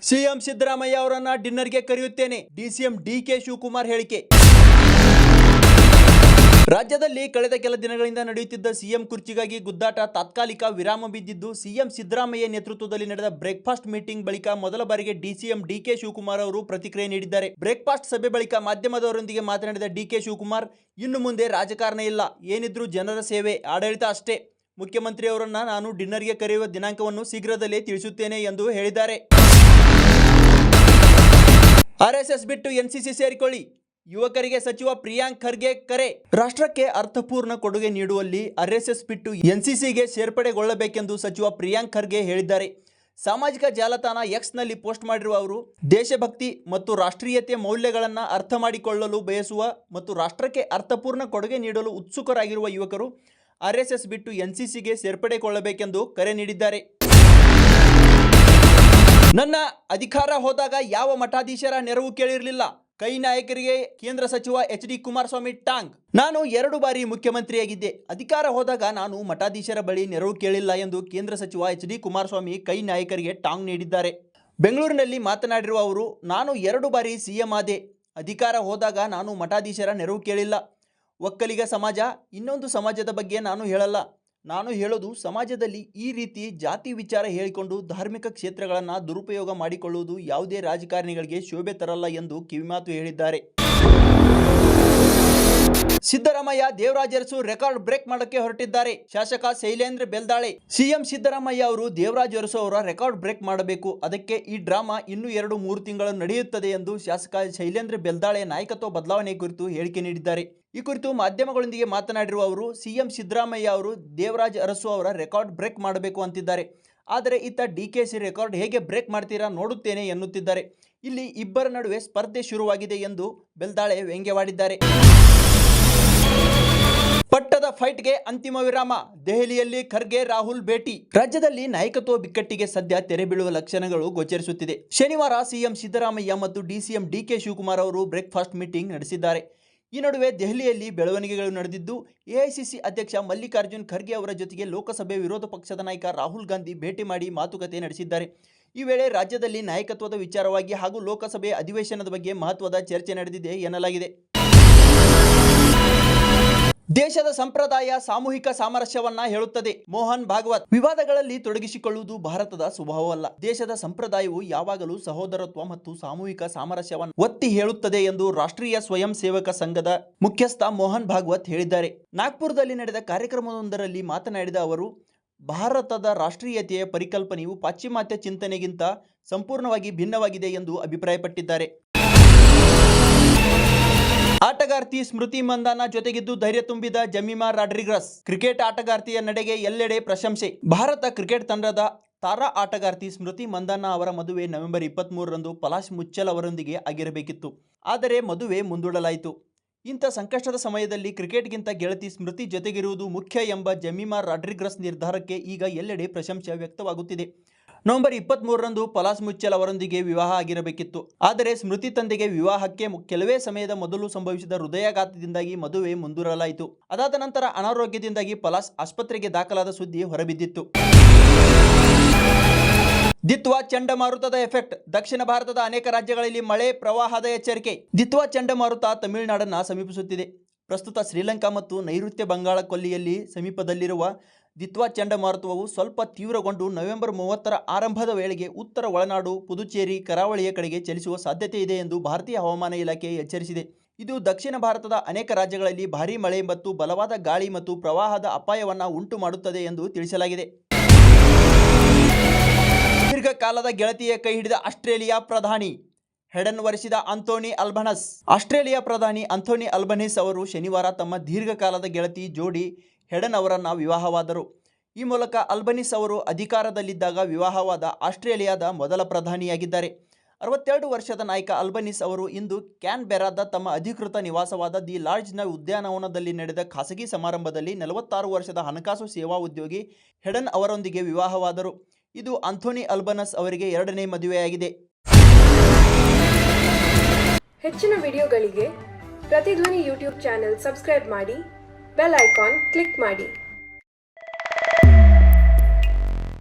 CM Siddaramaiah ಅವರನ್ನ ಡಿನ್ನರ್ಗೆ ಕರೆಯುತ್ತೇನೆ, DCM DK Shivakumar ಹೇಳಿಕೆ. ರಾಜ್ಯದಲ್ಲಿ ಕಳೆದ ಕೆಲ ದಿನಗಳಿಂದ ನಡೆಯುತ್ತಿದ್ದ ಸಿಎಂ ಕುರ್ಚಿಗಾಗಿ ಗುದ್ದಾಟ ತಾತ್ಕಾಲಿಕ ವಿರಾಮ ಬಿದ್ದಿದ್ದು, ಸಿಎಂ ಸಿದ್ದರಾಮಯ್ಯ ನೇತೃತ್ವದಲ್ಲಿ ನಡೆದ ಬ್ರೇಕ್ಫಾಸ್ಟ್ ಮೀಟಿಂಗ್ ಬಳಿಕ ಮೊದಲ ಬಾರಿಗೆ ಡಿಸಿಎಂ ಡಿಕೆ ಶಿವಕುಮಾರ್ ಅವರು ಪ್ರತಿಕ್ರಿಯೆ ನೀಡಿದ್ದಾರೆ. ಬ್ರೇಕ್ಫಾಸ್ಟ್ ಸಭೆ ಬಳಿಕ ಮಾಧ್ಯಮದವರೊಂದಿಗೆ ಮಾತನಾಡಿದ ಡಿಕೆ ಶಿವಕುಮಾರ್, ಇನ್ನು ಮುಂದೆ ರಾಜಕಾರಣ ಇಲ್ಲ, ಏನಿದ್ರೂ ಜನರ ಸೇವೆ, ಆಡಳಿತ ಅಷ್ಟೇ. ಮುಖ್ಯಮಂತ್ರಿಯವರನ್ನ ನಾನು ಡಿನ್ನರ್ಗೆ ಕರೆಯುವ ದಿನಾಂಕವನ್ನು ಶೀಘ್ರದಲ್ಲೇ ತಿಳಿಸುತ್ತೇನೆ ಎಂದು ಹೇಳಿದ್ದಾರೆ. ಆರ್ಎಸ್ಎಸ್ ಬಿಟ್ಟು ಎನ್ಸಿಸಿ ಸೇರಿಕೊಳ್ಳಿ, ಯುವಕರಿಗೆ ಸಚಿವ ಪ್ರಿಯಾಂಕ್ ಖರ್ಗೆ ಕರೆ. ರಾಷ್ಟ್ರಕ್ಕೆ ಅರ್ಥಪೂರ್ಣ ಕೊಡುಗೆ ನೀಡುವಲ್ಲಿ ಆರ್ಎಸ್ಎಸ್ ಬಿಟ್ಟು ಎನ್ಸಿಸಿಗೆ ಸೇರ್ಪಡೆಗೊಳ್ಳಬೇಕೆಂದು ಸಚಿವ ಪ್ರಿಯಾಂಕ್ ಖರ್ಗೆ ಹೇಳಿದ್ದಾರೆ. ಸಾಮಾಜಿಕ ಜಾಲತಾಣ ಎಕ್ಸ್ನಲ್ಲಿ ಪೋಸ್ಟ್ ಮಾಡಿರುವ ಅವರು, ದೇಶಭಕ್ತಿ ಮತ್ತು ರಾಷ್ಟ್ರೀಯತೆ ಮೌಲ್ಯಗಳನ್ನು ಅರ್ಥ ಮಾಡಿಕೊಳ್ಳಲು ಬಯಸುವ ಮತ್ತು ರಾಷ್ಟ್ರಕ್ಕೆ ಅರ್ಥಪೂರ್ಣ ಕೊಡುಗೆ ನೀಡಲು ಉತ್ಸುಕರಾಗಿರುವ ಯುವಕರು ಆರ್ಎಸ್ಎಸ್ ಬಿಟ್ಟು ಎನ್ಸಿಸಿಗೆ ಸೇರ್ಪಡೆಗೊಳ್ಳಬೇಕೆಂದು ಕರೆ ನೀಡಿದ್ದಾರೆ. ನನ್ನ ಅಧಿಕಾರ ಹೋದಾಗ ಯಾವ ಮಠಾಧೀಶರ ನೆರವು ಕೇಳಿರಲಿಲ್ಲ, ಕೈ ನಾಯಕರಿಗೆ ಕೇಂದ್ರ ಸಚಿವ ಎಚ್ ಡಿ ಕುಮಾರಸ್ವಾಮಿ ಟಾಂಗ್. ನಾನು 2 ಬಾರಿ ಮುಖ್ಯಮಂತ್ರಿಯಾಗಿದ್ದೆ, ಅಧಿಕಾರ ಹೋದಾಗ ನಾನು ಮಠಾಧೀಶರ ಬಳಿ ನೆರವು ಕೇಳಿಲ್ಲ ಎಂದು ಕೇಂದ್ರ ಸಚಿವ ಎಚ್ ಡಿ ಕುಮಾರಸ್ವಾಮಿ ಕೈ ನಾಯಕರಿಗೆ ಟಾಂಗ್ ನೀಡಿದ್ದಾರೆ. ಬೆಂಗಳೂರಿನಲ್ಲಿ ಮಾತನಾಡಿರುವ ಅವರು, ನಾನು 2 ಬಾರಿ ಸಿಎಂ ಆದೆ, ಅಧಿಕಾರ ಹೋದಾಗ ನಾನು ಮಠಾಧೀಶರ ನೆರವು ಕೇಳಿಲ್ಲ. ಒಕ್ಕಲಿಗ ಸಮಾಜ, ಇನ್ನೊಂದು ಸಮಾಜದ ಬಗ್ಗೆ ನಾನು ಹೇಳಲ್ಲ. ನಾನು ಹೇಳೋದು, ಸಮಾಜದಲ್ಲಿ ಈ ರೀತಿ ಜಾತಿ ವಿಚಾರ ಹೇಳಿಕೊಂಡು ಧಾರ್ಮಿಕ ಕ್ಷೇತ್ರಗಳನ್ನು ದುರುಪಯೋಗ ಮಾಡಿಕೊಳ್ಳುವುದು ಯಾವುದೇ ರಾಜಕಾರಣಿಗಳಿಗೆ ಶೋಭೆ ತರಲ್ಲ ಎಂದು ಕಿವಿಮಾತು ಹೇಳಿದ್ದಾರೆ. ಸಿದ್ದರಾಮಯ್ಯ ದೇವರಾಜ್ ಅರಸು ರೆಕಾರ್ಡ್ ಬ್ರೇಕ್ ಮಾಡಕ್ಕೆ ಹೊರಟಿದ್ದಾರೆ. ಶಾಸಕ ಶೈಲೇಂದ್ರ ಬೆಲ್ದಾಳೆ. ಸಿಎಂ ಸಿದ್ದರಾಮಯ್ಯ ಅವರು ದೇವರಾಜ್ ಅರಸು ಅವರ ರೆಕಾರ್ಡ್ ಬ್ರೇಕ್ ಮಾಡಬೇಕು, ಅದಕ್ಕೆ ಈ ಡ್ರಾಮಾ ಇನ್ನೂ 2-3 ತಿಂಗಳು ನಡೆಯುತ್ತದೆ ಎಂದು ಶಾಸಕ ಶೈಲೇಂದ್ರ ಬೆಲ್ದಾಳೆ ನಾಯಕತ್ವ ಬದಲಾವಣೆ ಕುರಿತು ಹೇಳಿಕೆ ನೀಡಿದ್ದಾರೆ. ಈ ಕುರಿತು ಮಾಧ್ಯಮಗಳೊಂದಿಗೆ ಮಾತನಾಡಿರುವ ಅವರು, ಸಿಎಂ ಸಿದ್ದರಾಮಯ್ಯ ಅವರು ದೇವರಾಜ್ ಅರಸು ಅವರ ರೆಕಾರ್ಡ್ ಬ್ರೇಕ್ ಮಾಡಬೇಕು ಅಂತಿದ್ದಾರೆ. ಆದರೆ ಇತ್ತ ಡಿಕೆಶಿ ರೆಕಾರ್ಡ್ ಹೇಗೆ ಬ್ರೇಕ್ ಮಾಡ್ತೀರಾ ನೋಡುತ್ತೇನೆ ಎನ್ನುತ್ತಿದ್ದಾರೆ. ಇಲ್ಲಿ ಇಬ್ಬರ ನಡುವೆ ಸ್ಪರ್ಧೆ ಶುರುವಾಗಿದೆ ಎಂದು ಬೆಲ್ದಾಳೆ ವ್ಯಂಗ್ಯವಾಡಿದ್ದಾರೆ. ಪಟ್ಟದ ಫೈಟ್ಗೆ ಅಂತಿಮ ವಿರಾಮ, ದೆಹಲಿಯಲ್ಲಿ ಖರ್ಗೆ ರಾಹುಲ್ ಭೇಟಿ. ರಾಜ್ಯದಲ್ಲಿ ನಾಯಕತ್ವ ಬಿಕ್ಕಟ್ಟಿಗೆ ಸದ್ಯ ತೆರೆ ಬೀಳುವ ಲಕ್ಷಣಗಳು ಗೋಚರಿಸುತ್ತಿದೆ. ಶನಿವಾರ ಸಿಎಂ ಸಿದ್ದರಾಮಯ್ಯ ಮತ್ತು ಡಿಸಿಎಂ ಡಿಕೆ ಶಿವಕುಮಾರ್ ಅವರು ಬ್ರೇಕ್ಫಾಸ್ಟ್ ಮೀಟಿಂಗ್ ನಡೆಸಿದ್ದಾರೆ. ಈ ನಡುವೆ ದೆಹಲಿಯಲ್ಲಿ ಬೆಳವಣಿಗೆಗಳು ನಡೆದಿದ್ದು, ಎಐಸಿಸಿ ಅಧ್ಯಕ್ಷ ಮಲ್ಲಿಕಾರ್ಜುನ್ ಖರ್ಗೆ ಅವರ ಜೊತೆಗೆ ಲೋಕಸಭೆ ವಿರೋಧ ಪಕ್ಷದ ನಾಯಕ ರಾಹುಲ್ ಗಾಂಧಿ ಭೇಟಿ ಮಾಡಿ ಮಾತುಕತೆ ನಡೆಸಿದ್ದಾರೆ. ಈ ವೇಳೆ ರಾಜ್ಯದಲ್ಲಿ ನಾಯಕತ್ವದ ವಿಚಾರವಾಗಿ ಹಾಗೂ ಲೋಕಸಭೆ ಅಧಿವೇಶನದ ಬಗ್ಗೆ ಮಹತ್ವದ ಚರ್ಚೆ ನಡೆದಿದೆ ಎನ್ನಲಾಗಿದೆ. ದೇಶದ ಸಂಪ್ರದಾಯ ಸಾಮೂಹಿಕ ಸಾಮರಸ್ಯವನ್ನ ಹೇಳುತ್ತದೆ, ಮೋಹನ್ ಭಾಗವತ್. ವಿವಾದಗಳಲ್ಲಿ ತೊಡಗಿಸಿಕೊಳ್ಳುವುದು ಭಾರತದ ಸ್ವಭಾವವಲ್ಲ. ದೇಶದ ಸಂಪ್ರದಾಯವು ಯಾವಾಗಲೂ ಸಹೋದರತ್ವ ಮತ್ತು ಸಾಮೂಹಿಕ ಸಾಮರಸ್ಯವನ್ನು ಒತ್ತಿ ಹೇಳುತ್ತದೆ ಎಂದು ರಾಷ್ಟ್ರೀಯ ಸ್ವಯಂ ಸೇವಕ ಸಂಘದ ಮುಖ್ಯಸ್ಥ ಮೋಹನ್ ಭಾಗವತ್ ಹೇಳಿದ್ದಾರೆ. ನಾಗ್ಪುರದಲ್ಲಿ ನಡೆದ ಕಾರ್ಯಕ್ರಮವೊಂದರಲ್ಲಿ ಮಾತನಾಡಿದ ಅವರು, ಭಾರತದ ರಾಷ್ಟ್ರೀಯತೆಯ ಪರಿಕಲ್ಪನೆಯು ಪಾಶ್ಚಿಮಾತ್ಯ ಚಿಂತನೆಗಿಂತ ಸಂಪೂರ್ಣವಾಗಿ ಭಿನ್ನವಾಗಿದೆ ಎಂದು ಅಭಿಪ್ರಾಯಪಟ್ಟಿದ್ದಾರೆ. ಆಟಗಾರ್ತಿ ಸ್ಮೃತಿ ಮಂದಾನ ಜೊತೆಗಿದ್ದು ಧೈರ್ಯ ತುಂಬಿದ ಜಮೀಮಾ ರಾಡ್ರಿಗಸ್. ಕ್ರಿಕೆಟ್ ಆಟಗಾರ್ತಿಯ ನಡೆಗೆ ಎಲ್ಲೆಡೆ ಪ್ರಶಂಸೆ. ಭಾರತ ಕ್ರಿಕೆಟ್ ತಂಡದ ತಾರಾ ಆಟಗಾರ್ತಿ ಸ್ಮೃತಿ ಮಂದಾನ ಅವರ ಮದುವೆ ನವೆಂಬರ್ 23ರಂದು ಪಲಾಶ್ ಮುಚ್ಚಲ್ ಅವರೊಂದಿಗೆ ಆಗಿರಬೇಕಿತ್ತು. ಆದರೆ ಮದುವೆ ಮುಂದೂಡಲಾಯಿತು. ಇಂಥ ಸಂಕಷ್ಟದ ಸಮಯದಲ್ಲಿ ಕ್ರಿಕೆಟ್ಗಿಂತ ಗೆಳತಿ ಸ್ಮೃತಿ ಜೊತೆಗಿರುವುದು ಮುಖ್ಯ ಎಂಬ ಜಮೀಮಾ ರಾಡ್ರಿಗಸ್ ನಿರ್ಧಾರಕ್ಕೆ ಈಗ ಎಲ್ಲೆಡೆ ಪ್ರಶಂಸೆ ವ್ಯಕ್ತವಾಗುತ್ತಿದೆ. ನವೆಂಬರ್ 23ರಂದು ಪಲಾಶ್ ಮುಚ್ಚಲ್ ಅವರೊಂದಿಗೆ ವಿವಾಹ ಆಗಿರಬೇಕಿತ್ತು. ಆದರೆ ಸ್ಮೃತಿ ತಂದೆಗೆ ವಿವಾಹಕ್ಕೆ ಕೆಲವೇ ಸಮಯದ ಮೊದಲು ಸಂಭವಿಸಿದ ಹೃದಯಾಘಾತದಿಂದಾಗಿ ಮದುವೆ ಮುಂದೂಡಲಾಯಿತು. ಅದಾದ ನಂತರ ಅನಾರೋಗ್ಯದಿಂದಾಗಿ ಪಲಾಶ್ ಆಸ್ಪತ್ರೆಗೆ ದಾಖಲಾದ ಸುದ್ದಿ ಹೊರಬಿದ್ದಿತ್ತು. ದಿತ್ವಾ ಚಂಡಮಾರುತದ ಎಫೆಕ್ಟ್. ದಕ್ಷಿಣ ಭಾರತದ ಅನೇಕ ರಾಜ್ಯಗಳಲ್ಲಿ ಮಳೆ ಪ್ರವಾಹದ ಎಚ್ಚರಿಕೆ. ದಿತ್ವಾ ಚಂಡಮಾರುತ ತಮಿಳುನಾಡನ್ನು ಸಮೀಪಿಸುತ್ತಿದೆ. ಪ್ರಸ್ತುತ ಶ್ರೀಲಂಕಾ ಮತ್ತು ನೈಋತ್ಯ ಬಂಗಾಳ ಕೊಲ್ಲಿಯಲ್ಲಿ ಸಮೀಪದಲ್ಲಿರುವ ದಿತ್ವಾ ಚಂಡಮಾರುತವು ಸ್ವಲ್ಪ ತೀವ್ರಗೊಂಡು ನವೆಂಬರ್ 30ರ ಆರಂಭದ ವೇಳೆಗೆ ಉತ್ತರ ಒಳನಾಡು, ಪುದುಚೇರಿ, ಕರಾವಳಿಯ ಕಡೆಗೆ ಚಲಿಸುವ ಸಾಧ್ಯತೆ ಇದೆ ಎಂದು ಭಾರತೀಯ ಹವಾಮಾನ ಇಲಾಖೆ ಎಚ್ಚರಿಸಿದೆ. ಇದು ದಕ್ಷಿಣ ಭಾರತದ ಅನೇಕ ರಾಜ್ಯಗಳಲ್ಲಿ ಭಾರೀ ಮಳೆ ಮತ್ತು ಬಲವಾದ ಗಾಳಿ ಮತ್ತು ಪ್ರವಾಹದ ಅಪಾಯವನ್ನು ಉಂಟು ಮಾಡುತ್ತದೆ ಎಂದು ತಿಳಿಸಲಾಗಿದೆ. ದೀರ್ಘಕಾಲದ ಗೆಳತಿಯ ಕೈ ಹಿಡಿದ ಆಸ್ಟ್ರೇಲಿಯಾ ಪ್ರಧಾನಿ ಹೆಡನ್ ವರಿಸಿದ ಆಂಥೋನಿ ಅಲ್ಬನೀಸ್. ಆಸ್ಟ್ರೇಲಿಯಾ ಪ್ರಧಾನಿ ಆಂಥೋನಿ ಅಲ್ಬನೀಸ್ ಅವರು ಶನಿವಾರ ತಮ್ಮ ದೀರ್ಘಕಾಲದ ಗೆಳತಿ ಜೋಡಿ ಹೆಡನ್ ಅವರನ್ನು ವಿವಾಹವಾದರು. ಈ ಮೂಲಕ ಅಲ್ಬನೀಸ್ ಅವರು ಅಧಿಕಾರದಲ್ಲಿದ್ದಾಗ ವಿವಾಹವಾದ ಆಸ್ಟ್ರೇಲಿಯಾದ ಮೊದಲ ಪ್ರಧಾನಿಯಾಗಿದ್ದಾರೆ. 62 ವರ್ಷದ ನಾಯಕ ಅಲ್ಬನೀಸ್ ಅವರು ಇಂದು ಕ್ಯಾನ್ಬೆರಾದ ತಮ್ಮ ಅಧಿಕೃತ ನಿವಾಸವಾದ ದಿ ಲಾಡ್ಜ್ನ ಉದ್ಯಾನವನದಲ್ಲಿ ನಡೆದ ಖಾಸಗಿ ಸಮಾರಂಭದಲ್ಲಿ 46 ವರ್ಷದ ಹಣಕಾಸು ಸೇವಾ ಉದ್ಯೋಗಿ ಹೆಡನ್ ಅವರೊಂದಿಗೆ ವಿವಾಹವಾದರು. ಇದು ಆಂಥೋನಿ ಅಲ್ಬನೀಸ್ ಅವರಿಗೆ 2ನೇ ಮದುವೆಯಾಗಿದೆ. ಹೆಚ್ಚಿನ ವಿಡಿಯೋಗಳಿಗೆ ಪ್ರತಿಧ್ವನಿ ಯೂಟ್ಯೂಬ್ ಚಾನೆಲ್ ಸಬ್ಸ್ಕ್ರೈಬ್ ಮಾಡಿ, ಬೆಲ್ ಐಕಾನ್ ಕ್ಲಿಕ್ ಮಾಡಿ.